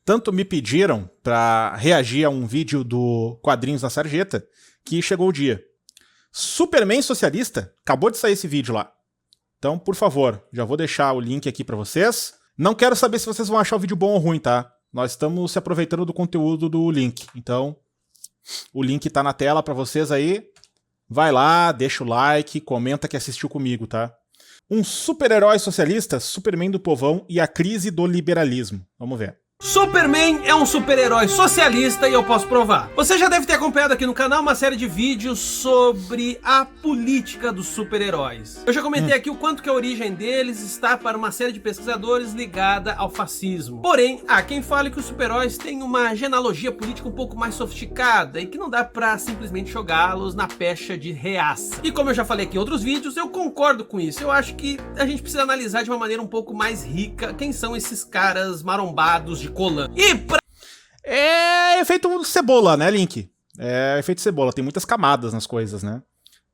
tanto me pediram para reagir a um vídeo do Quadrinhos na Sarjeta, que chegou o dia. Superman Socialista, acabou de sair esse vídeo lá. Então, por favor, já vou deixar o link aqui para vocês. Não quero saber se vocês vão achar o vídeo bom ou ruim, tá? Nós estamos se aproveitando do conteúdo do link. Então, o link tá na tela para vocês aí. Vai lá, deixa o like, comenta que assistiu comigo, tá? Um super-herói socialista, Superman do povão e a crise do liberalismo. Vamos ver. Superman é um super-herói socialista e eu posso provar. Você já deve ter acompanhado aqui no canal uma série de vídeos sobre a política dos super-heróis. Eu já comentei aqui o quanto que a origem deles está para uma série de pesquisadores ligada ao fascismo. Porém, há quem fale que os super-heróis têm uma genealogia política um pouco mais sofisticada e que não dá pra simplesmente jogá-los na pecha de reaça. E como eu já falei aqui em outros vídeos, eu concordo com isso. Eu acho que a gente precisa analisar de uma maneira um pouco mais rica quem são esses caras marombados de Colan. E pra... É efeito cebola, né, Link? É efeito cebola, tem muitas camadas nas coisas, né?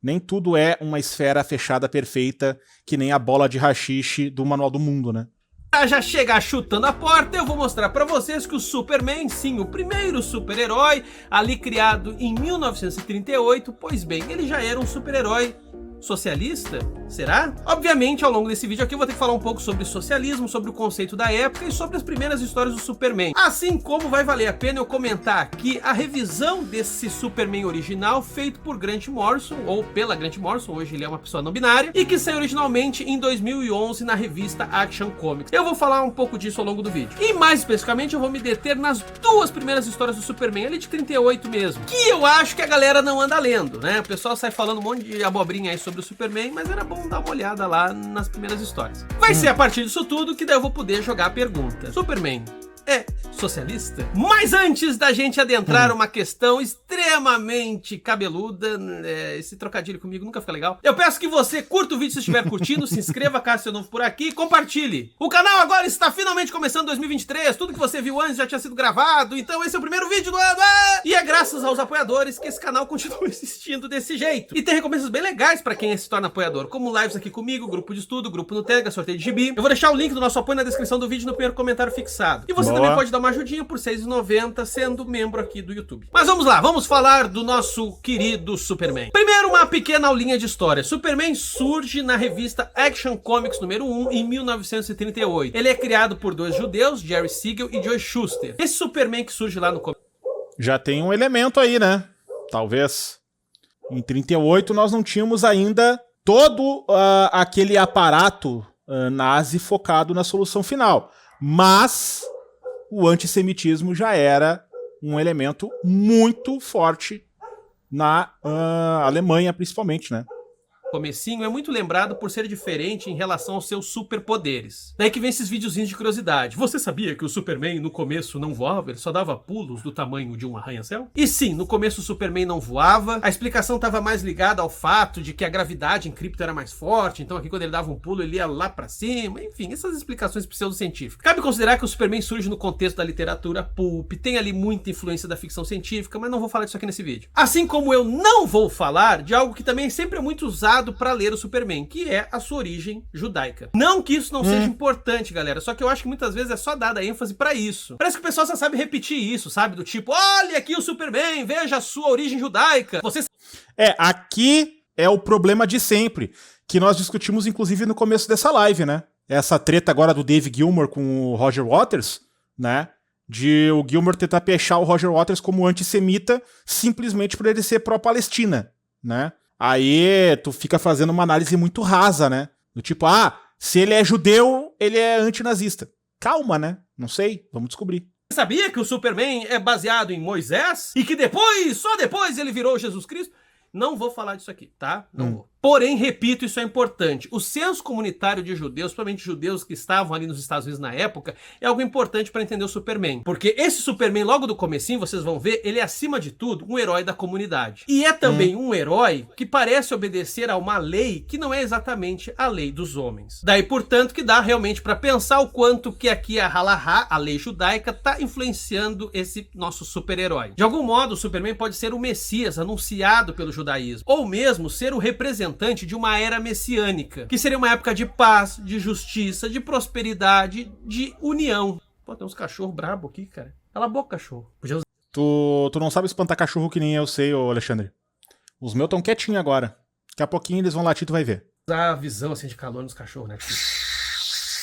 Nem tudo é uma esfera fechada perfeita, que nem a bola de haxixe do Manual do Mundo, né? Pra já chegar chutando a porta, eu vou mostrar pra vocês que o Superman, sim, o primeiro super-herói, ali criado em 1938, pois bem, ele já era um super-herói socialista? Será? Obviamente, ao longo desse vídeo aqui eu vou ter que falar um pouco sobre socialismo, sobre o conceito da época e sobre as primeiras histórias do Superman. Assim como vai valer a pena eu comentar aqui a revisão desse Superman original feito por Grant Morrison, ou pela Grant Morrison, hoje ele é uma pessoa não binária, e que saiu originalmente em 2011 na revista Action Comics. Eu vou falar um pouco disso ao longo do vídeo. E mais especificamente eu vou me deter nas duas primeiras histórias do Superman, ali de 38 mesmo, que eu acho que a galera não anda lendo, né? O pessoal sai falando um monte de abobrinha aí sobre o Superman, mas era bom dar uma olhada lá nas primeiras histórias. Vai ser a partir disso tudo que daí eu vou poder jogar a pergunta. Superman é socialista? Mas antes da gente adentrar uma questão extremamente cabeluda, esse trocadilho comigo nunca fica legal, eu peço que você curta o vídeo se estiver curtindo, se inscreva caso seja novo por aqui e compartilhe. O canal agora está finalmente começando 2023, tudo que você viu antes já tinha sido gravado, então esse é o primeiro vídeo do ano, e é graças aos apoiadores que esse canal continua existindo desse jeito. E tem recompensas bem legais para quem se torna apoiador, como lives aqui comigo, grupo de estudo, grupo no Telegram, sorteio de gibi. Eu vou deixar o link do nosso apoio na descrição do vídeo no primeiro comentário fixado. E você também pode dar uma ajudinha por R$ 6,90 sendo membro aqui do YouTube. Mas vamos lá, vamos falar do nosso querido Superman. Primeiro, uma pequena aulinha de história. Superman surge na revista Action Comics número 1 em 1938. Ele é criado por dois judeus, Jerry Siegel e Joe Shuster. Esse Superman que surge lá no começo... Já tem um elemento aí, né? Talvez. Em 38 nós não tínhamos ainda todo aquele aparato nazi focado na solução final. Mas o antissemitismo já era um elemento muito forte na Alemanha, principalmente, né? Comecinho é muito lembrado por ser diferente em relação aos seus superpoderes. Daí que vem esses videozinhos de curiosidade. Você sabia que o Superman no começo não voava? Ele só dava pulos do tamanho de um arranha-céu? E sim, no começo o Superman não voava. A explicação estava mais ligada ao fato de que a gravidade em Krypton era mais forte. Então aqui quando ele dava um pulo ele ia lá pra cima. Enfim, essas explicações pseudocientíficas. Cabe considerar que o Superman surge no contexto da literatura pulp. Tem ali muita influência da ficção científica, mas não vou falar disso aqui nesse vídeo. Assim como eu não vou falar de algo que também sempre é muito usado para ler o Superman, que é a sua origem judaica. Não que isso não seja importante, galera, só que eu acho que muitas vezes é só dada ênfase para isso. Parece que o pessoal só sabe repetir isso, sabe? Do tipo, olha aqui o Superman, veja a sua origem judaica. Você... aqui é o problema de sempre, que nós discutimos inclusive no começo dessa live, né? Essa treta agora do Dave Gilmour com o Roger Waters, né? De o Gilmour tentar pechar o Roger Waters como antissemita simplesmente por ele ser pró-Palestina, né? Aí tu fica fazendo uma análise muito rasa, né? Do tipo, se ele é judeu, ele é antinazista. Calma, né? Não sei, vamos descobrir. Sabia que o Superman é baseado em Moisés? E que depois, só depois, ele virou Jesus Cristo? Não vou falar disso aqui, tá? Não vou. Porém, repito, isso é importante. O senso comunitário de judeus, principalmente judeus que estavam ali nos Estados Unidos na época, é algo importante para entender o Superman. Porque esse Superman, logo do comecinho, vocês vão ver, ele é, acima de tudo, um herói da comunidade. E é também um herói que parece obedecer a uma lei que não é exatamente a lei dos homens. Daí, portanto, que dá realmente para pensar o quanto que aqui a Halahá, a lei judaica, está influenciando esse nosso super-herói. De algum modo, o Superman pode ser o Messias anunciado pelo judaísmo, ou mesmo ser o representante de uma era messiânica, que seria uma época de paz, de justiça, de prosperidade, de união. Pô, tem uns cachorros brabo aqui, cara. Cala a boca, cachorro. Podia Tu não sabe espantar cachorro que nem eu sei, ô Alexandre. Os meus tão quietinhos agora. Daqui a pouquinho eles vão latir, tu vai ver. usar a visão assim, de calor nos cachorros, né?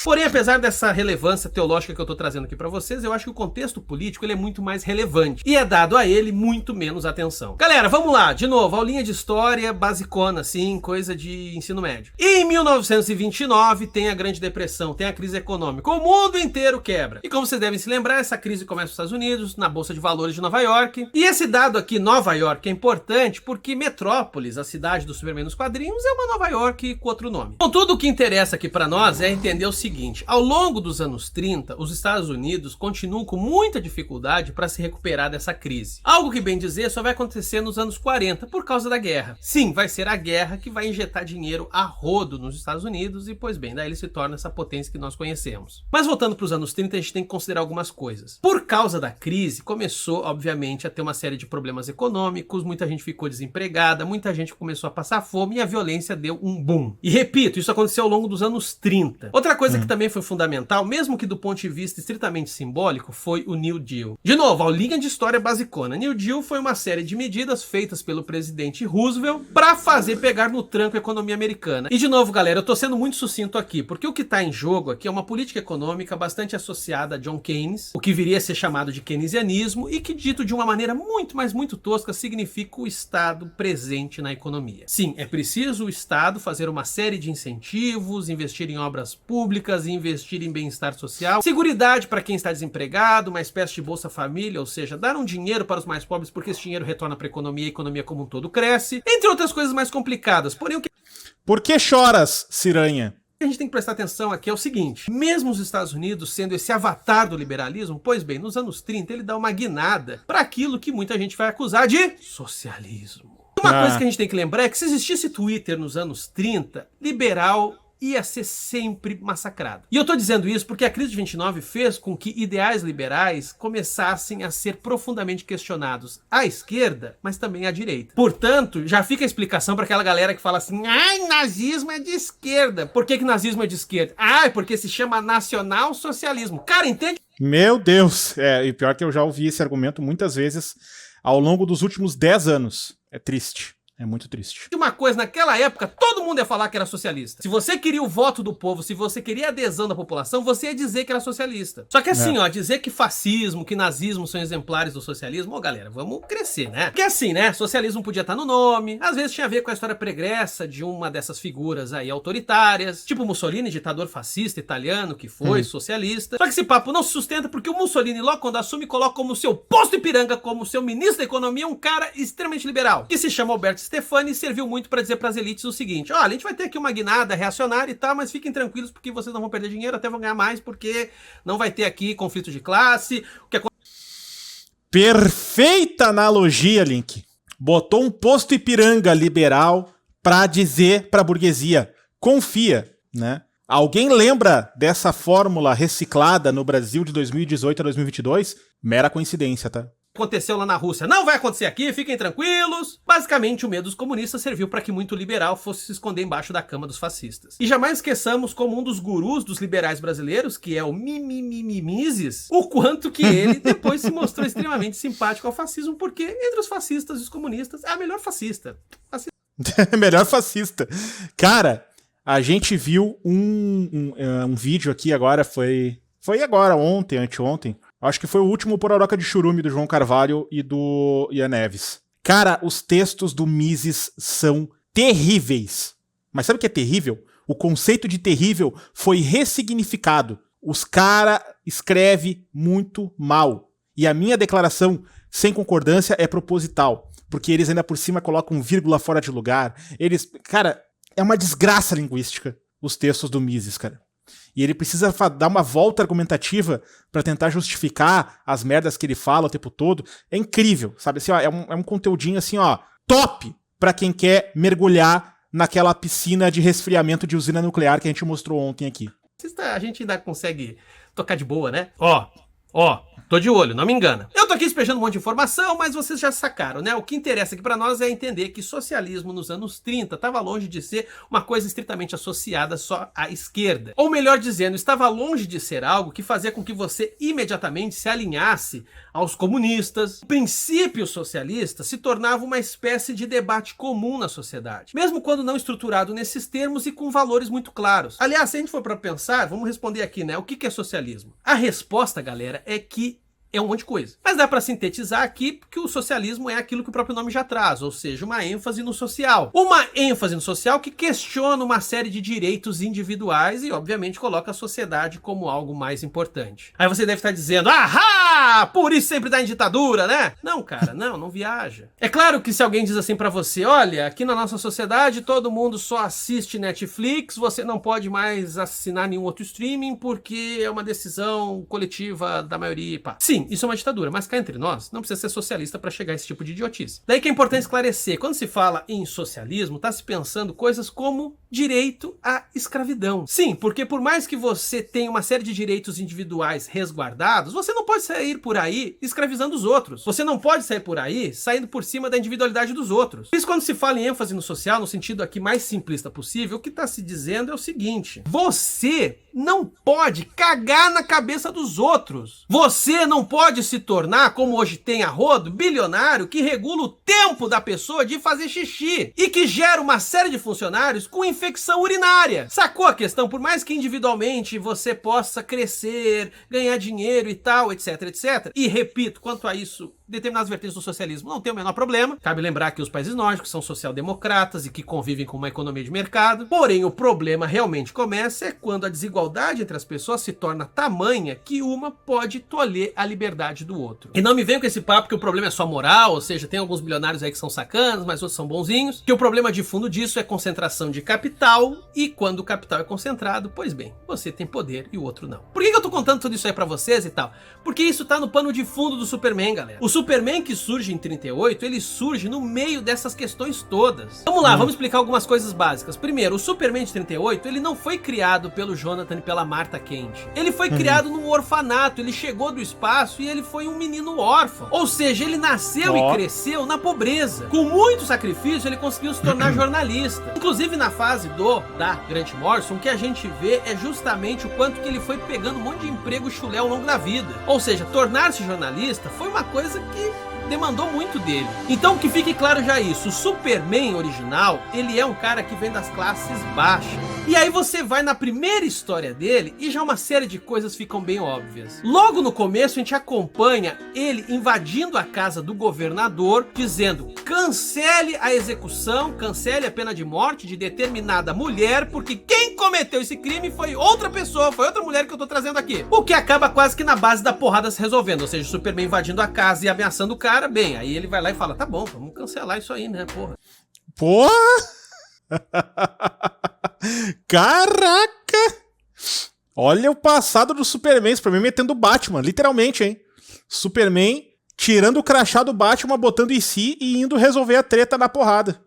Porém, apesar dessa relevância teológica que eu tô trazendo aqui pra vocês, eu acho que o contexto político ele é muito mais relevante e é dado a ele muito menos atenção. Galera, vamos lá, de novo, aulinha de história basicona, assim, coisa de ensino médio. E em 1929 tem a Grande Depressão, tem a crise econômica, o mundo inteiro quebra. E como vocês devem se lembrar, essa crise começa nos Estados Unidos, na Bolsa de Valores de Nova York. E esse dado aqui, Nova York, é importante porque Metrópolis, a cidade do Superman nos quadrinhos, é uma Nova York com outro nome. Contudo, o que interessa aqui pra nós é entender o seguinte: ao longo dos anos 30, os Estados Unidos continuam com muita dificuldade para se recuperar dessa crise. Algo que, bem dizer, só vai acontecer nos anos 40 por causa da guerra. Sim, vai ser a guerra que vai injetar dinheiro a rodo nos Estados Unidos e, pois bem, daí ele se torna essa potência que nós conhecemos. Mas voltando para os anos 30, a gente tem que considerar algumas coisas. Por causa da crise, começou, obviamente, a ter uma série de problemas econômicos, muita gente ficou desempregada, muita gente começou a passar fome e a violência deu um boom. E repito, isso aconteceu ao longo dos anos 30. Outra coisa que também foi fundamental, mesmo que do ponto de vista estritamente simbólico, foi o New Deal. De novo, aulinha de história basicona. New Deal foi uma série de medidas feitas pelo presidente Roosevelt para fazer pegar no tranco a economia americana. E de novo, galera, eu tô sendo muito sucinto aqui, porque o que tá em jogo aqui é uma política econômica bastante associada a John Keynes, o que viria a ser chamado de keynesianismo e que, dito de uma maneira muito, mas muito tosca, significa o Estado presente na economia. Sim, é preciso o Estado fazer uma série de incentivos, investir em obras públicas, investir em bem-estar social, seguridade para quem está desempregado, uma espécie de Bolsa Família, ou seja, dar um dinheiro para os mais pobres porque esse dinheiro retorna para a economia como um todo cresce, entre outras coisas mais complicadas. Porém, o que Por que choras, Ciranha? a gente tem que prestar atenção aqui é o seguinte: mesmo os Estados Unidos sendo esse avatar do liberalismo, pois bem, nos anos 30 ele dá uma guinada para aquilo que muita gente vai acusar de socialismo. Uma coisa que a gente tem que lembrar é que se existisse Twitter nos anos 30, liberal ia ser sempre massacrado. E eu tô dizendo isso porque a crise de 29 fez com que ideais liberais começassem a ser profundamente questionados à esquerda, mas também à direita. Portanto, já fica a explicação para aquela galera que fala assim: ai, nazismo é de esquerda. Por que nazismo é de esquerda? Ah, é porque se chama nacional-socialismo. Cara, entende? Meu Deus! E pior que eu já ouvi esse argumento muitas vezes ao longo dos últimos 10 anos. É triste. É muito triste. Uma coisa, naquela época, todo mundo ia falar que era socialista. Se você queria o voto do povo, se você queria a adesão da população, você ia dizer que era socialista. Só que assim, ó, dizer que fascismo, que nazismo são exemplares do socialismo, galera, vamos crescer, né? Porque assim, né, socialismo podia estar no nome, às vezes tinha a ver com a história pregressa de uma dessas figuras aí autoritárias, tipo Mussolini, ditador fascista italiano, que foi socialista. Só que esse papo não se sustenta porque o Mussolini, logo quando assume, coloca como seu posto Ipiranga, como seu ministro da economia, um cara extremamente liberal, que se chama Alberto Stefani, serviu muito para dizer para as elites o seguinte: olha, a gente vai ter aqui uma guinada reacionária e tal, mas fiquem tranquilos porque vocês não vão perder dinheiro, até vão ganhar mais, porque não vai ter aqui conflito de classe. Perfeita analogia, Link. Botou um posto Ipiranga liberal para dizer para a burguesia: confia, né? Alguém lembra dessa fórmula reciclada no Brasil de 2018 a 2022? Mera coincidência, tá? Aconteceu lá na Rússia, não vai acontecer aqui, fiquem tranquilos. Basicamente, o medo dos comunistas serviu para que muito liberal fosse se esconder embaixo da cama dos fascistas. E jamais esqueçamos como um dos gurus dos liberais brasileiros, que é o Mises, o quanto que ele depois se mostrou extremamente simpático ao fascismo, porque entre os fascistas e os comunistas é a melhor fascista. Melhor fascista. Cara, a gente viu um vídeo aqui agora, foi agora, ontem, anteontem. Acho que foi o último Pororoca de Churume do João Carvalho e do Ian Neves. Cara, os textos do Mises são terríveis. Mas sabe o que é terrível? O conceito de terrível foi ressignificado. Os cara escreve muito mal. E a minha declaração sem concordância é proposital. Porque eles ainda por cima colocam vírgula fora de lugar. Cara, é uma desgraça linguística os textos do Mises, cara. E ele precisa dar uma volta argumentativa pra tentar justificar as merdas que ele fala o tempo todo. É incrível, sabe? Assim, ó, é um conteúdinho assim, ó, top pra quem quer mergulhar naquela piscina de resfriamento de usina nuclear que a gente mostrou ontem aqui. A gente ainda consegue tocar de boa, né? Ó, tô de olho, não me engana. Eu tô aqui despejando um monte de informação, mas vocês já sacaram, né? O que interessa aqui pra nós é entender que socialismo nos anos 30 estava longe de ser uma coisa estritamente associada só à esquerda. Ou melhor dizendo, estava longe de ser algo que fazia com que você imediatamente se alinhasse aos comunistas. O princípio socialista se tornava uma espécie de debate comum na sociedade, mesmo quando não estruturado nesses termos e com valores muito claros. Aliás, se a gente for para pensar, vamos responder aqui, né? O que é socialismo? A resposta, galera, é que é um monte de coisa. Mas dá para sintetizar aqui que o socialismo é aquilo que o próprio nome já traz, ou seja, uma ênfase no social. Uma ênfase no social que questiona uma série de direitos individuais e, obviamente, coloca a sociedade como algo mais importante. Aí você deve estar dizendo, ahá, por isso sempre dá em ditadura, né? Não, cara, não viaja. É claro que se alguém diz assim para você, olha, aqui na nossa sociedade todo mundo só assiste Netflix, você não pode mais assinar nenhum outro streaming porque é uma decisão coletiva da maioria, pá. Sim, isso é uma ditadura, mas cá entre nós, não precisa ser socialista para chegar a esse tipo de idiotice. Daí que é importante esclarecer, quando se fala em socialismo, tá se pensando coisas como direito à escravidão. Sim, porque por mais que você tenha uma série de direitos individuais resguardados, você não pode sair por aí escravizando os outros. Você não pode sair por aí saindo por cima da individualidade dos outros. Por isso, quando se fala em ênfase no social, no sentido aqui mais simplista possível, o que está se dizendo é o seguinte: você não pode cagar na cabeça dos outros. Você não pode se tornar, como hoje tem a rodo, bilionário que regula o tempo da pessoa de fazer xixi e que gera uma série de funcionários com infecção urinária. Sacou a questão? Por mais que individualmente você possa crescer, ganhar dinheiro e tal, etc, etc. E repito, quanto a isso, determinadas vertentes do socialismo não tem o menor problema. Cabe lembrar que os países nórdicos são social-democratas e que convivem com uma economia de mercado. Porém, o problema realmente começa é quando a desigualdade entre as pessoas se torna tamanha que uma pode tolher a liberdade do outro. E não me venham com esse papo que o problema é só moral, ou seja, tem alguns bilionários aí que são sacanas, mas outros são bonzinhos, que o problema de fundo disso é concentração de capital, e quando o capital é concentrado, pois bem, você tem poder e o outro não. Por que eu tô contando tudo isso aí pra vocês e tal? Porque isso tá no pano de fundo do Superman, galera. O Superman que surge em 38, ele surge no meio dessas questões todas. Vamos lá, vamos explicar algumas coisas básicas. Primeiro, o Superman de 38, ele não foi criado pelo Jonathan e pela Martha Kent. Ele foi criado num orfanato, ele chegou do espaço e ele foi um menino órfão. Ou seja, ele nasceu e cresceu na pobreza. Com muito sacrifício, ele conseguiu se tornar jornalista. Inclusive, na fase da Grant Morrison, o que a gente vê é justamente o quanto que ele foi pegando um monte de emprego chulé ao longo da vida. Ou seja, tornar-se jornalista foi uma coisa que demandou muito dele. Então que fique claro já isso, o Superman original, ele é um cara que vem das classes baixas. E aí você vai na primeira história dele e já uma série de coisas ficam bem óbvias. Logo no começo a gente acompanha ele invadindo a casa do governador, dizendo: cancele a execução, cancele a pena de morte de determinada mulher, porque quem cometeu esse crime foi outra pessoa, foi outra mulher que eu tô trazendo aqui. O que acaba quase que na base da porrada se resolvendo, ou seja, o Superman invadindo a casa e ameaçando o cara, bem, aí ele vai lá e fala: tá bom, vamos cancelar isso aí, né, porra. Porra! Caraca! Olha o passado do Superman, Superman metendo o Batman, literalmente, hein? Superman tirando o crachá do Batman, botando em si e indo resolver a treta na porrada.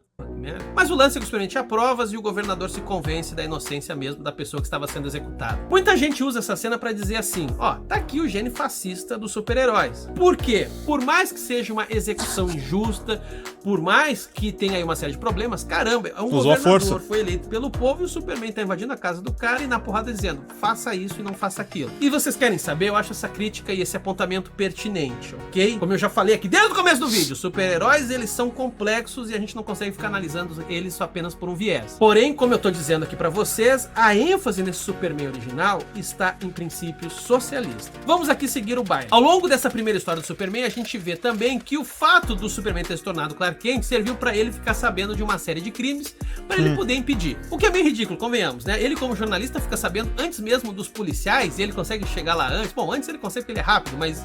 Mas o lance é que o Superman tinha provas e o governador se convence da inocência mesmo da pessoa que estava sendo executada. Muita gente usa essa cena pra dizer assim: ó, tá aqui o gene fascista dos super-heróis. Por quê? Por mais que seja uma execução injusta, por mais que tenha aí uma série de problemas, caramba, um governador foi eleito pelo povo e o Superman tá invadindo a casa do cara e na porrada dizendo: faça isso e não faça aquilo. E vocês querem saber? Eu acho essa crítica e esse apontamento pertinente, ok? Como eu já falei aqui desde o começo do vídeo, super-heróis, eles são complexos e a gente não consegue ficar analisando eles só apenas por um viés. Porém, como eu tô dizendo aqui pra vocês, a ênfase nesse Superman original está em princípios socialistas. Vamos aqui seguir o baile. Ao longo dessa primeira história do Superman, a gente vê também que o fato do Superman ter se tornado Clark Kent serviu pra ele ficar sabendo de uma série de crimes pra ele poder impedir. O que é meio ridículo, convenhamos, né? Ele como jornalista fica sabendo antes mesmo dos policiais e ele consegue chegar lá antes. Bom, antes ele consegue porque ele é rápido, mas...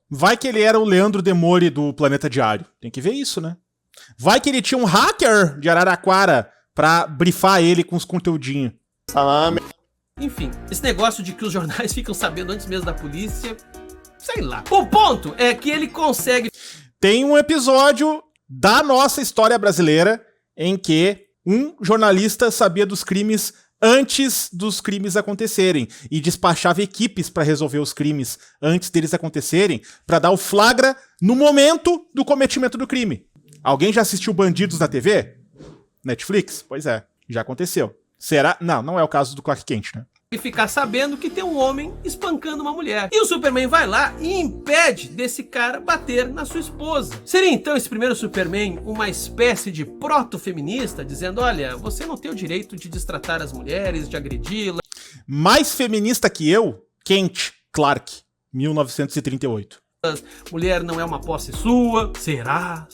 Vai que ele era o Leandro Demore do Planeta Diário. Tem que ver isso, né? Vai que ele tinha um hacker de Araraquara pra brifar ele com os conteúdinhos. Salame. Enfim, esse negócio de que os jornais ficam sabendo antes mesmo da polícia, sei lá. O ponto é que ele consegue... Tem um episódio da nossa história brasileira em que um jornalista sabia dos crimes antes dos crimes acontecerem e despachava equipes para resolver os crimes antes deles acontecerem, para dar o flagra no momento do cometimento do crime. Alguém já assistiu Bandidos na TV? Netflix? Pois é, já aconteceu. Será? Não é o caso do Clark Kent, né? E ficar sabendo que tem um homem espancando uma mulher. E o Superman vai lá e impede desse cara bater na sua esposa. Seria então esse primeiro Superman uma espécie de proto-feminista, dizendo, olha, você não tem o direito de destratar as mulheres, de agredi-las. Mais feminista que eu, Kent Clark, 1938. Mulher não é uma posse sua. Será?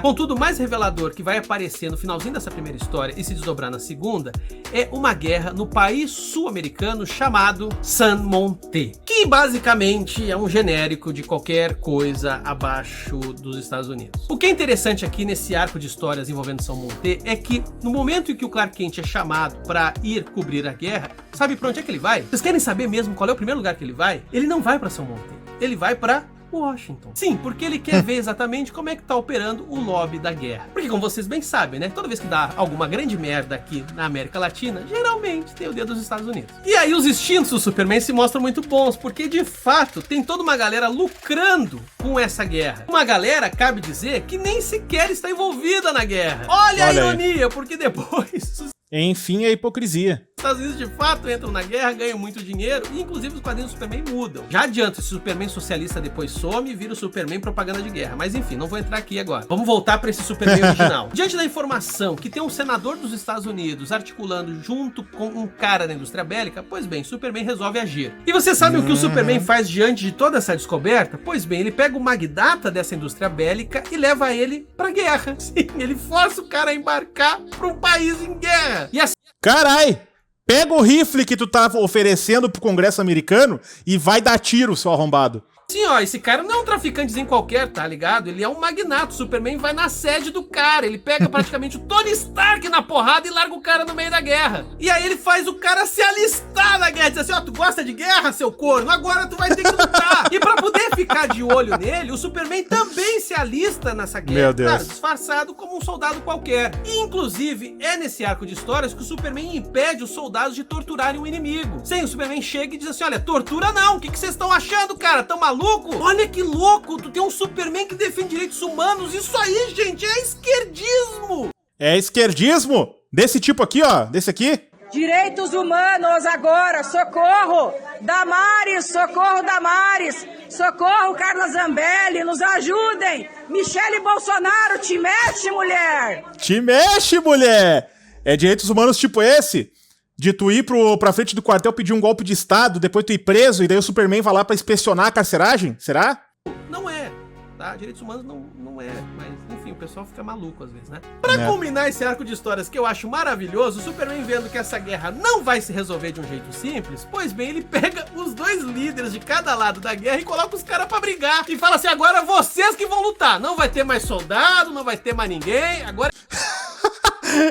Contudo, o mais revelador que vai aparecer no finalzinho dessa primeira história e se desdobrar na segunda é uma guerra no país sul-americano chamado San Monte, que basicamente é um genérico de qualquer coisa abaixo dos Estados Unidos. O que é interessante aqui nesse arco de histórias envolvendo San Monte é que no momento em que o Clark Kent é chamado para ir cobrir a guerra, sabe pra onde é que ele vai? Vocês querem saber mesmo qual é o primeiro lugar que ele vai? Ele não vai pra San Monte, ele vai pra Washington. Sim, porque ele quer ver exatamente como é que tá operando o lobby da guerra. Porque como vocês bem sabem, né? Toda vez que dá alguma grande merda aqui na América Latina, geralmente tem o dedo dos Estados Unidos. E aí os instintos do Superman se mostram muito bons, porque de fato tem toda uma galera lucrando com essa guerra. Uma galera, cabe dizer, que nem sequer está envolvida na guerra. Olha a ironia, porque depois... Enfim, a hipocrisia. Os Estados Unidos de fato entram na guerra, ganham muito dinheiro e inclusive os quadrinhos do Superman mudam. Já adianto, esse Superman socialista depois some e vira o Superman propaganda de guerra. Mas enfim, não vou entrar aqui agora. Vamos voltar para esse Superman original. Diante da informação que tem um senador dos Estados Unidos articulando junto com um cara da indústria bélica, pois bem, Superman resolve agir. E você sabe o que o Superman faz diante de toda essa descoberta? Pois bem, ele pega o magnata dessa indústria bélica e leva ele pra guerra. Sim, ele força o cara a embarcar para um país em guerra. E assim... Carai! Pega o rifle que tu tá oferecendo pro Congresso americano e vai dar tiro, seu arrombado. Sim, ó, esse cara não é um traficantezinho qualquer, tá ligado? Ele é um magnato. O Superman vai na sede do cara. Ele pega praticamente o Tony Stark na porrada e larga o cara no meio da guerra. E aí ele faz o cara se alistar na guerra. Diz assim, ó, tu gosta de guerra, seu corno? Agora tu vai ter que lutar. E pra poder ficar de olho nele, o Superman também se alista nessa guerra. Meu Deus. Claro, disfarçado como um soldado qualquer. E, inclusive, é nesse arco de histórias que o Superman impede os soldados de torturarem o inimigo. Sim, o Superman chega e diz assim, olha, tortura não. O que vocês estão achando, cara? Tão maluco? Olha que louco, tu tem um Superman que defende direitos humanos. Isso aí, gente, é esquerdismo. É esquerdismo? Desse tipo aqui, ó, desse aqui? Direitos humanos agora, socorro! Damares, socorro Damares! Socorro Carla Zambelli, nos ajudem! Michele Bolsonaro, te mexe, mulher! Te mexe, mulher! É direitos humanos tipo esse? De tu ir pra frente do quartel pedir um golpe de estado, depois tu ir preso e daí o Superman vai lá pra inspecionar a carceragem? Será? Não é, tá? Direitos humanos não é, mas enfim, o pessoal fica maluco às vezes, né? Pra culminar esse arco de histórias que eu acho maravilhoso, o Superman vendo que essa guerra não vai se resolver de um jeito simples, pois bem, ele pega os dois líderes de cada lado da guerra e coloca os caras pra brigar. E fala assim, agora vocês que vão lutar, não vai ter mais soldado, não vai ter mais ninguém, agora...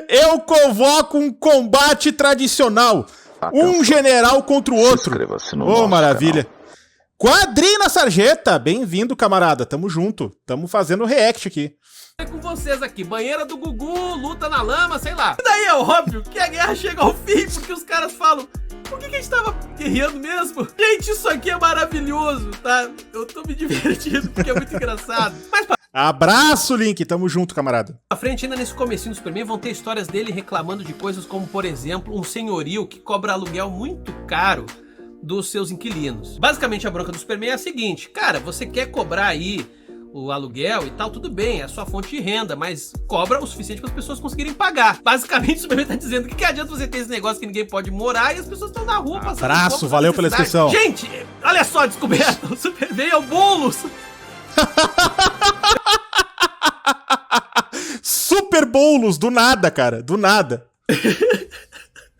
Eu convoco um combate tradicional. Um general contra o outro. Ô, maravilha. Quadrinho na sarjeta. Bem-vindo, camarada. Tamo junto. Tamo fazendo react aqui. É com vocês aqui. Banheira do Gugu, luta na lama, sei lá. E daí é óbvio que a guerra chega ao fim, porque os caras falam... Por que a gente tava guerreando mesmo? Gente, isso aqui é maravilhoso, tá? Eu tô me divertindo, porque é muito engraçado. Mas... Abraço, Link. Tamo junto, camarada. À frente, ainda nesse comecinho do Superman, vão ter histórias dele reclamando de coisas como, por exemplo, um senhorio que cobra aluguel muito caro dos seus inquilinos. Basicamente, a bronca do Superman é a seguinte. Cara, você quer cobrar aí o aluguel e tal, tudo bem, é a sua fonte de renda, mas cobra o suficiente para as pessoas conseguirem pagar. Basicamente, o Superman tá dizendo que adianta você ter esse negócio que ninguém pode morar e as pessoas estão na rua passando... Abraço, valeu pela inscrição. Gente, olha só a descoberta. O Superman é o Boulos. Super Boulos, do nada, cara, do nada.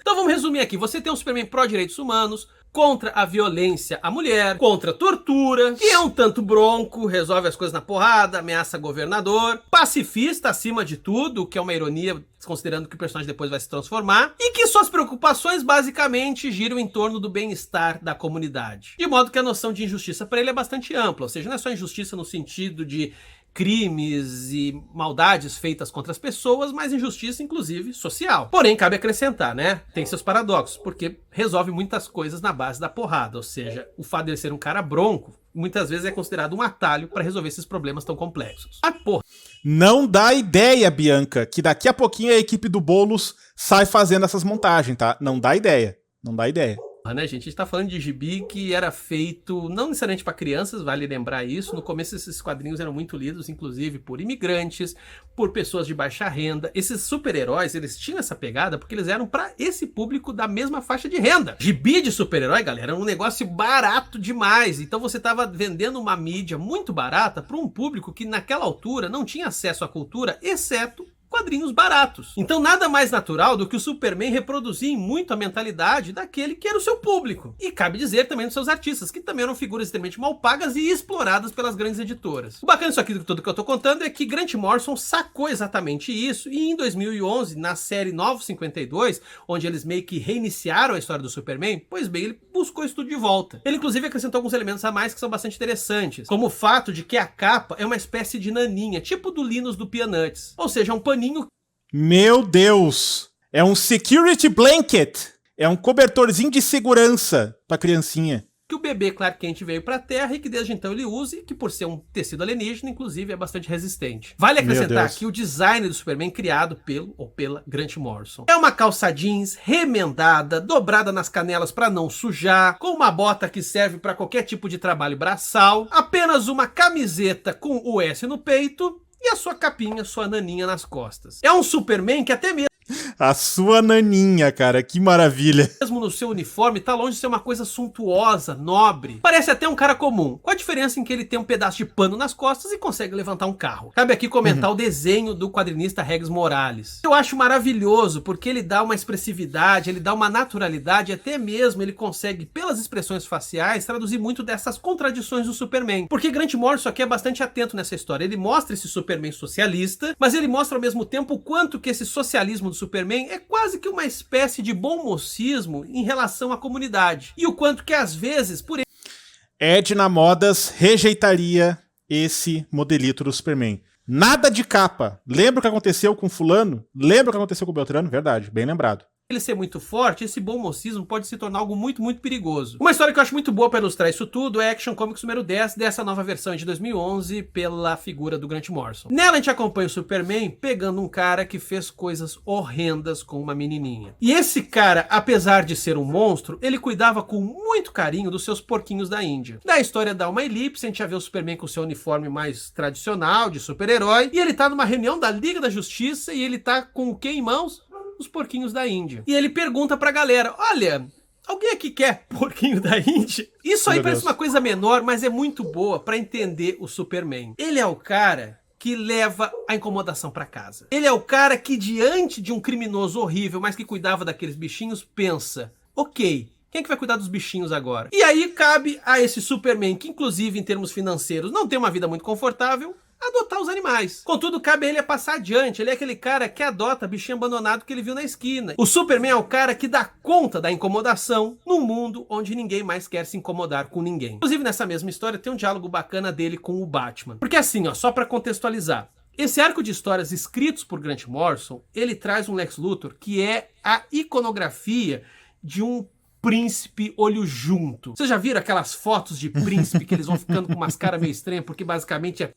Então vamos resumir aqui, você tem um Superman pró-direitos humanos, contra a violência à mulher, contra a tortura, que é um tanto bronco, resolve as coisas na porrada, ameaça governador, pacifista acima de tudo, que é uma ironia, considerando que o personagem depois vai se transformar, e que suas preocupações basicamente giram em torno do bem-estar da comunidade. De modo que a noção de injustiça para ele é bastante ampla, ou seja, não é só injustiça no sentido de crimes e maldades feitas contra as pessoas, mas injustiça, inclusive, social. Porém, cabe acrescentar, né? Tem seus paradoxos, porque resolve muitas coisas na base da porrada, ou seja, o fato de ele ser um cara bronco, muitas vezes é considerado um atalho para resolver esses problemas tão complexos. Ah, porra. Não dá ideia, Bianca, que daqui a pouquinho a equipe do Boulos sai fazendo essas montagens, tá? Não dá ideia. Não dá ideia. Né, gente? A gente tá falando de gibi que era feito não necessariamente para crianças, vale lembrar isso. No começo esses quadrinhos eram muito lidos, inclusive por imigrantes, por pessoas de baixa renda. Esses super-heróis, eles tinham essa pegada porque eles eram para esse público da mesma faixa de renda. Gibi de super-herói, galera, era um negócio barato demais. Então você tava vendendo uma mídia muito barata para um público que naquela altura não tinha acesso à cultura, exceto quadrinhos baratos. Então nada mais natural do que o Superman reproduzir em muito a mentalidade daquele que era o seu público. E cabe dizer também dos seus artistas, que também eram figuras extremamente mal pagas e exploradas pelas grandes editoras. O bacana disso aqui tudo que eu tô contando é que Grant Morrison sacou exatamente isso e em 2011, na série Novo 52, onde eles meio que reiniciaram a história do Superman, pois bem, ele buscou isso tudo de volta. Ele inclusive acrescentou alguns elementos a mais que são bastante interessantes, como o fato de que a capa é uma espécie de naninha, tipo do Linus do Peanuts, ou seja, um paninho. Meu Deus! É um security blanket! É um cobertorzinho de segurança pra criancinha. Que o bebê Clark Kent veio pra Terra e que desde então ele usa e que por ser um tecido alienígena, inclusive, é bastante resistente. Vale acrescentar aqui o design do Superman criado pelo ou pela Grant Morrison. É uma calça jeans remendada, dobrada nas canelas pra não sujar, com uma bota que serve pra qualquer tipo de trabalho braçal, apenas uma camiseta com o S no peito e a sua capinha, sua naninha nas costas. É um Superman que até mesmo a sua naninha, cara, que maravilha. Mesmo no seu uniforme, tá longe de ser uma coisa suntuosa, nobre. Parece até um cara comum, com a diferença em que ele tem um pedaço de pano nas costas e consegue levantar um carro. Cabe aqui comentar o desenho do quadrinista Regis Morales. Eu acho maravilhoso, porque ele dá uma expressividade, ele dá uma naturalidade, até mesmo ele consegue, pelas expressões faciais, traduzir muito dessas contradições do Superman. Porque Grant Morrison aqui é bastante atento nessa história. Ele mostra esse Superman socialista, mas ele mostra ao mesmo tempo o quanto que esse socialismo do Superman é quase que uma espécie de bom mocismo em relação à comunidade. E o quanto que às vezes, por Edna Modas rejeitaria esse modelito do Superman. Nada de capa. Lembra o que aconteceu com fulano? Lembra o que aconteceu com o Beltrano? Verdade, bem lembrado. Ele ser muito forte, esse bom mocismo pode se tornar algo muito, muito perigoso. Uma história que eu acho muito boa para ilustrar isso tudo é Action Comics número 10 dessa nova versão de 2011 pela figura do Grant Morrison. Nela a gente acompanha o Superman pegando um cara que fez coisas horrendas com uma menininha. E esse cara, apesar de ser um monstro, ele cuidava com muito carinho dos seus porquinhos da Índia. Da história dá uma elipse, a gente já vê o Superman com seu uniforme mais tradicional, de super-herói, e ele tá numa reunião da Liga da Justiça e ele tá com o que em mãos? Os porquinhos da Índia. E ele pergunta pra galera, olha, alguém aqui quer porquinho da Índia? Isso aí parece uma coisa menor, mas é muito boa pra entender o Superman. Ele é o cara que leva a incomodação pra casa. Ele é o cara que diante de um criminoso horrível, mas que cuidava daqueles bichinhos, pensa, ok, quem é que vai cuidar dos bichinhos agora? E aí cabe a esse Superman, que inclusive em termos financeiros não tem uma vida muito confortável, adotar os animais. Contudo, cabe a ele passar adiante. Ele é aquele cara que adota bichinho abandonado que ele viu na esquina. O Superman é o cara que dá conta da incomodação num mundo onde ninguém mais quer se incomodar com ninguém. Inclusive, nessa mesma história, tem um diálogo bacana dele com o Batman. Porque assim, ó, só pra contextualizar, esse arco de histórias escritos por Grant Morrison, ele traz um Lex Luthor que é a iconografia de um príncipe olho junto. Vocês já viram aquelas fotos de príncipe que eles vão ficando com umas caras meio estranhas, porque basicamente é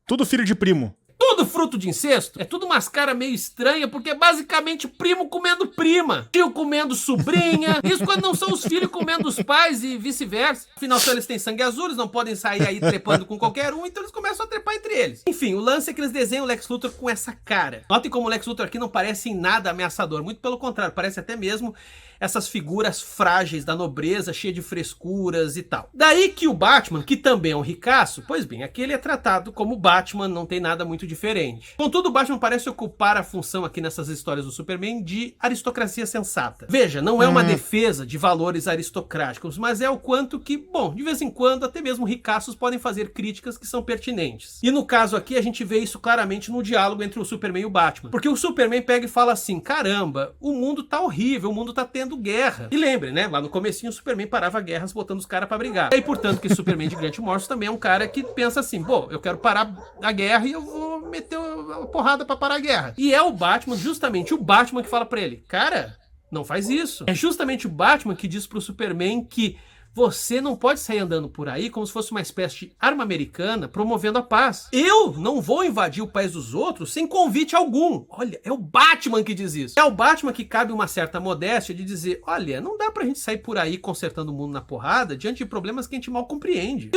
tudo filho de primo. Tudo fruto de incesto. É tudo umas caras meio estranhas, porque é basicamente primo comendo prima. Tio comendo sobrinha. Isso quando não são os filhos comendo os pais e vice-versa. Afinal, se eles têm sangue azul, eles não podem sair aí trepando com qualquer um, então eles começam a trepar entre eles. Enfim, o lance é que eles desenham o Lex Luthor com essa cara. Notem como o Lex Luthor aqui não parece em nada ameaçador. Muito pelo contrário, parece até mesmo essas figuras frágeis da nobreza, cheia de frescuras e tal. Daí que o Batman, que também é um ricaço, pois bem, aqui ele é tratado como Batman, não tem nada muito diferente. Contudo, o Batman parece ocupar a função aqui nessas histórias do Superman de aristocracia sensata. Veja, não é uma defesa de valores aristocráticos, mas é o quanto que, bom, de vez em quando, até mesmo ricaços podem fazer críticas que são pertinentes. E no caso aqui, a gente vê isso claramente no diálogo entre o Superman e o Batman. Porque o Superman pega e fala assim, caramba, o mundo tá horrível, o mundo tá tendo querendo guerra. E lembre, né? Lá no comecinho o Superman parava guerras botando os caras pra brigar. E portanto que Superman de Grant Morrison também é um cara que pensa assim, pô, eu quero parar a guerra e eu vou meter uma porrada pra parar a guerra. E é o Batman, justamente o Batman que fala pra ele, cara, não faz isso. É justamente o Batman que diz pro Superman que você não pode sair andando por aí como se fosse uma espécie de arma americana promovendo a paz. Eu não vou invadir o país dos outros sem convite algum. Olha, é o Batman que diz isso. É o Batman que cabe uma certa modéstia de dizer, olha, não dá pra gente sair por aí consertando o mundo na porrada diante de problemas que a gente mal compreende.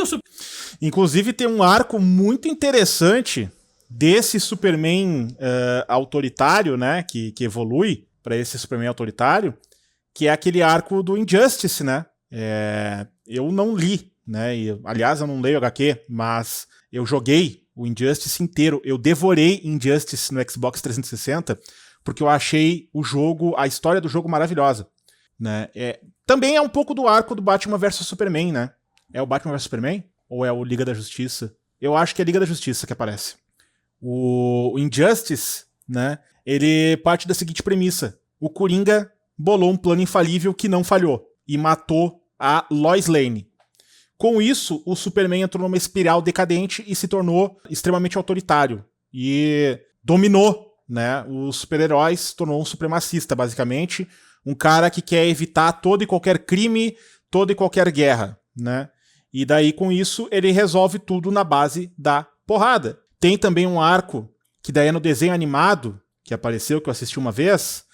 Inclusive tem um arco muito interessante desse Superman autoritário, né, que evolui pra esse Superman autoritário, que é aquele arco do Injustice, né? Eu não li, né? Aliás, eu não leio HQ, mas eu joguei o Injustice inteiro. Eu devorei Injustice no Xbox 360 porque eu achei o jogo, a história do jogo maravilhosa, né? Também é um pouco do arco do Batman vs Superman, né? É o Batman vs Superman? Ou é o Liga da Justiça? Eu acho que é Liga da Justiça que aparece. O Injustice, né? Ele parte da seguinte premissa: o Coringa bolou um plano infalível que não falhou e matou a Lois Lane. Com isso, o Superman entrou numa espiral decadente e se tornou extremamente autoritário. E dominou, né, os super-heróis, se tornou um supremacista, basicamente. Um cara que quer evitar todo e qualquer crime, toda e qualquer guerra, né? E daí, com isso, ele resolve tudo na base da porrada. Tem também um arco, que daí é no desenho animado, que apareceu, que eu assisti uma vez.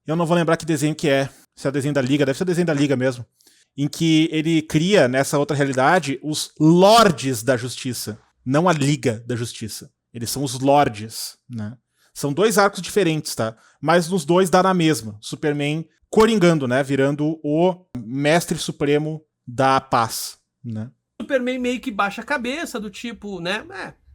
Eu não vou lembrar que desenho que é. Se é o desenho da Liga, deve ser o desenho da Liga mesmo. Em que ele cria, nessa outra realidade, os Lordes da Justiça. Não a Liga da Justiça. Eles são os Lordes, né? São dois arcos diferentes, tá? Mas nos dois dá na mesma. Superman coringando, né? Virando o mestre supremo da paz, né? Superman meio que baixa a cabeça, do tipo, né?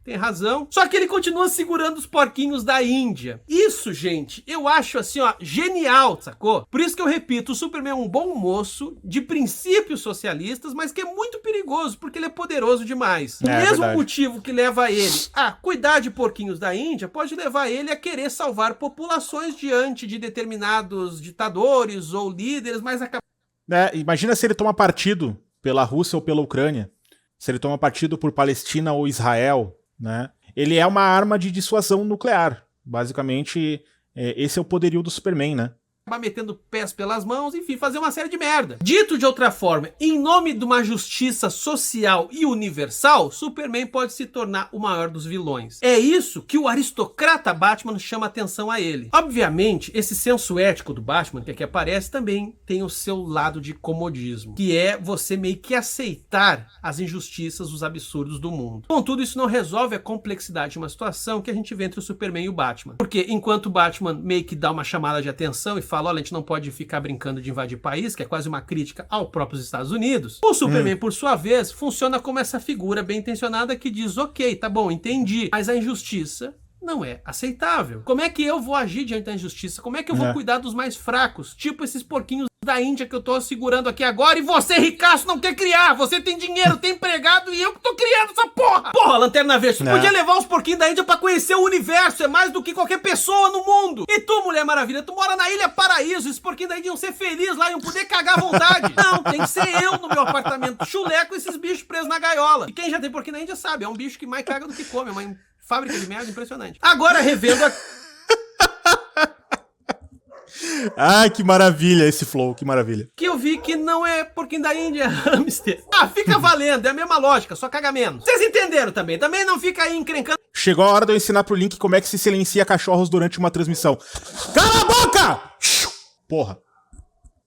Tem razão. Só que ele continua segurando os porquinhos da Índia. Isso, gente, eu acho assim, ó, genial, sacou? Por isso que eu repito, o Superman é um bom moço, de princípios socialistas, mas que é muito perigoso, porque ele é poderoso demais. O mesmo verdade. Motivo que leva ele a cuidar de porquinhos da Índia, pode levar ele a querer salvar populações diante de determinados ditadores ou líderes, mas Imagina se ele toma partido pela Rússia ou pela Ucrânia. Se ele toma partido por Palestina ou Israel, né? Ele é uma arma de dissuasão nuclear. Basicamente, esse é o poderio do Superman, né? acabar metendo pés pelas mãos, enfim, fazer uma série de merda. Dito de outra forma, em nome de uma justiça social e universal, Superman pode se tornar o maior dos vilões. É isso que o aristocrata Batman chama atenção a ele. Obviamente, esse senso ético do Batman, que aqui aparece, também tem o seu lado de comodismo, que é você meio que aceitar as injustiças, os absurdos do mundo. Contudo, isso não resolve a complexidade de uma situação que a gente vê entre o Superman e o Batman. Porque enquanto o Batman meio que dá uma chamada de atenção e fala, olha, a gente não pode ficar brincando de invadir país, que é quase uma crítica ao próprio Estados Unidos, o Superman, por sua vez, funciona como essa figura bem intencionada que diz, ok, tá bom, entendi, mas a injustiça não é aceitável. Como é que eu vou agir diante da injustiça? Como é que eu vou cuidar dos mais fracos? Tipo esses porquinhos da Índia que eu tô segurando aqui agora, e você, ricaço, não quer criar. Você tem dinheiro, tem empregado, e eu que tô criando essa porra. Porra, Lanterna Verde, você podia levar os porquinhos da Índia pra conhecer o universo. É mais do que qualquer pessoa no mundo. E tu, Mulher Maravilha, tu mora na Ilha Paraíso. Esses porquinhos da Índia iam ser felizes lá, iam poder cagar à vontade. Não, tem que ser eu no meu apartamento chulé com esses bichos presos na gaiola. E quem já tem porquinho da Índia sabe, é um bicho que mais caga do que come. É uma fábrica de merda impressionante. Agora, revendo a... Ai, que maravilha esse flow, que maravilha. Que eu vi que não é porquinho da Índia, é hamster. Ah, fica valendo, é a mesma lógica, só caga menos. Vocês entenderam também, também não fica aí encrencando. Chegou a hora de eu ensinar pro Link como é que se silencia cachorros durante uma transmissão. Cala a boca! Porra.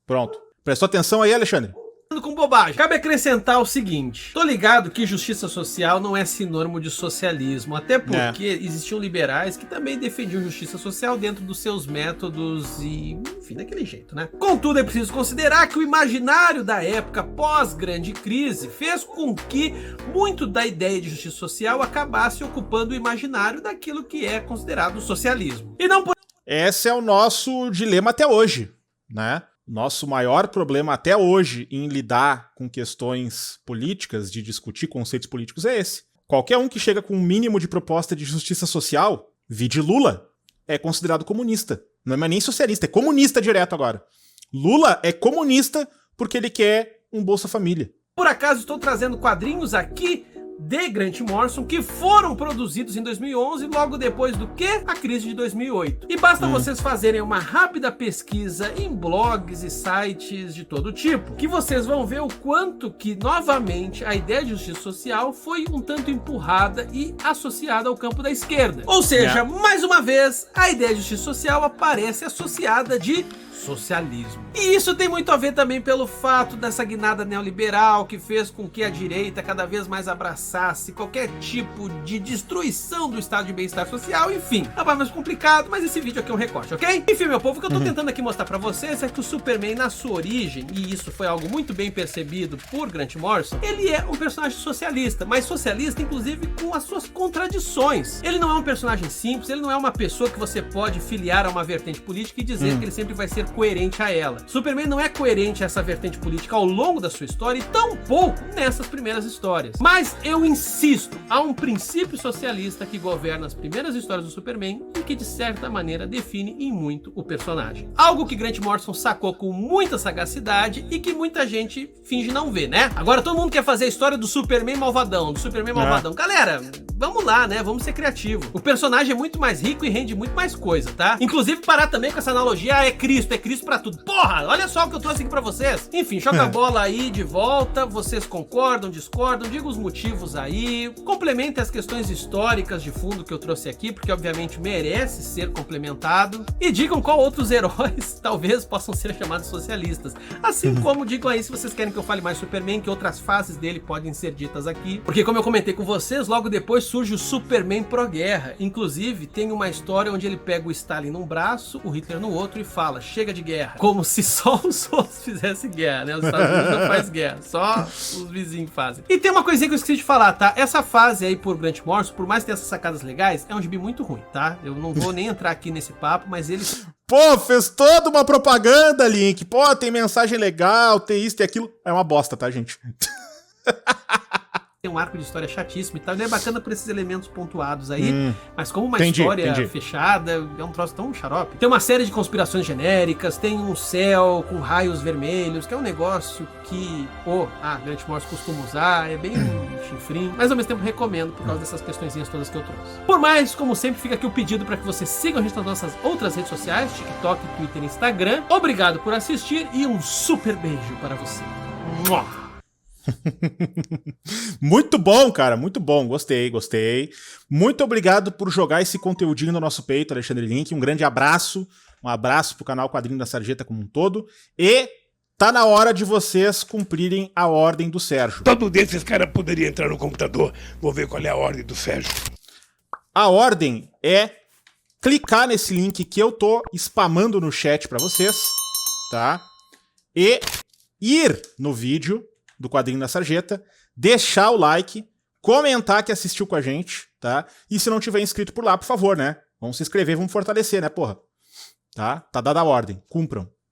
Pronto. Prestou atenção aí, Alexandre? Com bobagem. Cabe acrescentar o seguinte, tô ligado que justiça social não é sinônimo de socialismo, até porque existiam liberais que também defendiam justiça social dentro dos seus métodos e, enfim, daquele jeito, né? Contudo, é preciso considerar que o imaginário da época pós-grande crise fez com que muito da ideia de justiça social acabasse ocupando o imaginário daquilo que é considerado socialismo. E não por... Esse é o nosso dilema até hoje, né? Nosso maior problema até hoje em lidar com questões políticas, de discutir conceitos políticos, é esse. Qualquer um que chega com um mínimo de proposta de justiça social, vide Lula, é considerado comunista. Não é mais nem socialista, é comunista direto agora. Lula é comunista porque ele quer um Bolsa Família. Por acaso estou trazendo quadrinhos aqui de Grant Morrison que foram produzidos em 2011, logo depois do que? A crise de 2008. E basta vocês fazerem uma rápida pesquisa em blogs e sites de todo tipo, que vocês vão ver o quanto que, novamente, a ideia de justiça social foi um tanto empurrada e associada ao campo da esquerda. Ou seja, mais uma vez, a ideia de justiça social aparece associada de socialismo. E isso tem muito a ver também pelo fato dessa guinada neoliberal que fez com que a direita cada vez mais abraçasse qualquer tipo de destruição do estado de bem-estar social, enfim. É mais complicado, mas esse vídeo aqui é um recorte, ok? Enfim, meu povo, o que eu tô tentando aqui mostrar pra vocês é que o Superman, na sua origem, e isso foi algo muito bem percebido por Grant Morrison, ele é um personagem socialista, mas socialista, inclusive, com as suas contradições. Ele não é um personagem simples, ele não é uma pessoa que você pode filiar a uma vertente política e dizer que ele sempre vai ser coerente a ela. Superman não é coerente a essa vertente política ao longo da sua história e tampouco nessas primeiras histórias. Mas eu insisto, há um princípio socialista que governa as primeiras histórias do Superman e que de certa maneira define em muito o personagem. Algo que Grant Morrison sacou com muita sagacidade e que muita gente finge não ver, né? Agora todo mundo quer fazer a história do Superman malvadão, Galera, vamos lá, né? Vamos ser criativos. O personagem é muito mais rico e rende muito mais coisa, tá? Inclusive parar também com essa analogia, é Cristo pra tudo. Porra, olha só o que eu trouxe aqui pra vocês. Enfim, joga a bola aí de volta, vocês concordam, discordam, diga os motivos aí, complementem as questões históricas de fundo que eu trouxe aqui, porque obviamente merece ser complementado, e digam qual outros heróis talvez possam ser chamados socialistas. Assim como digam aí se vocês querem que eu fale mais Superman, que outras fases dele podem ser ditas aqui, porque como eu comentei com vocês, logo depois surge o Superman pró-guerra. Inclusive, tem uma história onde ele pega o Stalin num braço, o Hitler no outro e fala, chega de guerra, como se só os outros fizessem guerra, né? Os Estados Unidos não faz guerra, só os vizinhos fazem. E tem uma coisinha que eu esqueci de falar, tá? Essa fase aí por Grant Morrison, por mais que tenha essas sacadas legais, é um gibi muito ruim, tá? Eu não vou nem entrar aqui nesse papo, mas ele... Pô, fez toda uma propaganda, Link. Pô, tem mensagem legal, tem isso, tem aquilo. É uma bosta, tá, gente? Tem um arco de história chatíssimo e tal, ele é bacana por esses elementos pontuados aí, mas como uma história fechada, é um troço tão xarope. Tem uma série de conspirações genéricas, tem um céu com raios vermelhos, que é um negócio que Grant Morrison costuma usar, é bem chinfrinho, mas ao mesmo tempo recomendo por causa dessas questõezinhas todas que eu trouxe. Por mais, como sempre, fica aqui o pedido para que você siga a gente nas nossas outras redes sociais, TikTok, Twitter e Instagram. Obrigado por assistir e um super beijo para você. Mua! Muito bom, cara, muito bom, gostei. Muito obrigado por jogar esse conteúdinho no nosso peito, Alexandre Link. Um grande abraço, um abraço pro canal Quadrinho da Sarjeta como um todo. E tá na hora de vocês cumprirem a ordem do Sérgio. Todo desses caras poderiam entrar no computador, vou ver qual é a ordem do Sérgio. A ordem é clicar nesse link que eu tô spamando no chat pra vocês, tá? E ir no vídeo do Quadrinho da Sarjeta, deixar o like, comentar que assistiu com a gente, tá? E se não tiver inscrito por lá, por favor, né? Vamos se inscrever, vamos fortalecer, né, porra? Tá? Tá dada a ordem. Cumpram.